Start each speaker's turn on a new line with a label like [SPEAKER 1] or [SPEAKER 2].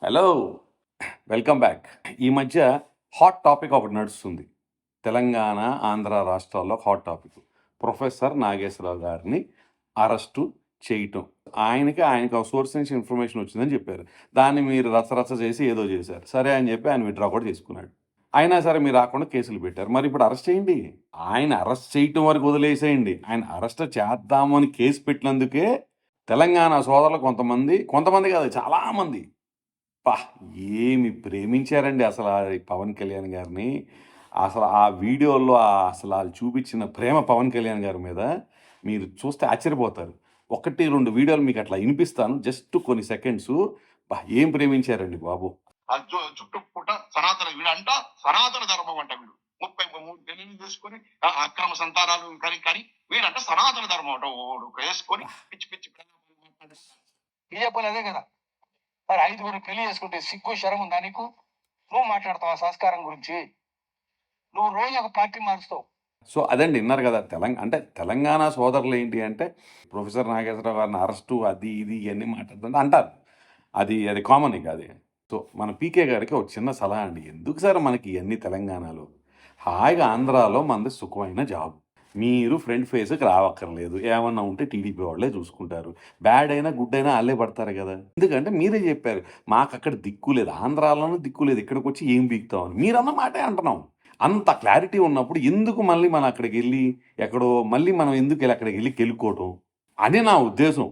[SPEAKER 1] Hello! Welcome back. ఈ మధ్య hot topic ఒకటి నడుస్తుంది. తెలంగాణ, ఆంధ్ర రాష్ట్రాల్లో హాట్ టాపిక్. ప్రొఫెసర్ నాగేశ్వరరావు గారిని అరెస్టు చేయటం. ఆయనకి ఒక సోర్స్ నుంచి ఇన్ఫర్మేషన్ వచ్చిందని చెప్పారు. దాన్ని మీరు రచ్చరచ్చ చేసి ఏదో చేశారు. సరే అని చెప్పి ఆయన విత్‌డ్రా కూడా చేసుకున్నాడు. అయినా సరే మీరు రాకుండా కేసులు పెట్టారు. మరి ఇప్పుడు అరెస్ట్ చేయండి. ఆయన అరెస్ట్ చేయటం వరకు వదిలేసేయండి. ఆయన అరెస్ట్ చేద్దామని కేసు పెట్టినందుకే తెలంగాణ సోదరులు కొంతమంది కాదు చాలామంది అబ్బా! ఏమి ప్రేమించారండి అసల ఈ పవన్ కళ్యాణ్ గారిని. అసలు ఆ వీడియోలో అసలు ఆళ్ళు చూపించిన ప్రేమ పవన్ కళ్యాణ్ గారి మీద మీరు చూస్తే ఆశ్చర్యపోతారు. 1, 2 వీడియోలు మీకట్లా ఇనిపిస్తాను. జస్ట్ కొన్ని సెకండ్సు. అబ్బా! ఏం ప్రేమించారండి బాబు.
[SPEAKER 2] చుట్టుపుట్ట సనాతన వీడంట సనాతన ధర్మం అంట వీడు 33 పెళ్లిళ్ళు చేసుకొని అక్రమ సంతానాలు కని వీడంట సనాతన ధర్మం అంట ఓడు వేసుకొని పిచ్చి పిచ్చి అదే కదా మరి 5 పెళ్లి చేసుకుంటే సిగ్గు శరం ఉందా నీకు? నువ్వు మాట్లాడతావు ఆ సంస్కారం గురించి. నువ్వు రోజు ఒక పార్టీ మారుస్తావు.
[SPEAKER 1] సో, అదండి ఇన్నారు గదా! అంటే తెలంగాణ సోదరులు ఏంటి అంటే, ప్రొఫెసర్ నాగేశ్వరరావు గారిని అరెస్టు అది, ఇది ఇయన్నీ మాట్లాడుతుంటే అంటారు. అది కామన్ ఇక అది. సో, మన పీకే గారికి ఒక చిన్న సలహా అండి. ఎందుకు సార్ మనకి ఇయన్నీ తెలంగాణలో? హాయిగా ఆంధ్రాలో మనది సుఖమైన జాబ్. మీరు ఫ్రంట్ ఫేస్‌కి రావక్కర్లేదు. ఏమన్నా ఉంటే టీడీపీ వాళ్ళే చూసుకుంటారు. బ్యాడ్ అయినా, గుడ్ అయినా ఆళ్ళే పడతారు గదా! ఎందుకంటే మీరే జెప్పారు. మాకక్కడ దిక్కు లేదు. ఆంధ్రాలోనూ దిక్కు లేదు. ఇక్కడికొచ్చి ఏం పీకుతామని. మీరన్న మాటే అంటున్నాం. అంత క్లారిటీ ఉన్నప్పుడు ఎందుకు మళ్ళీ మనం అక్కడికెళ్ళి ఎక్కడో మళ్ళీ మనం ఎందుకెళ్ళి అక్కడికెళ్ళి కెలుక్కోవటం అని నా ఉద్దేశం.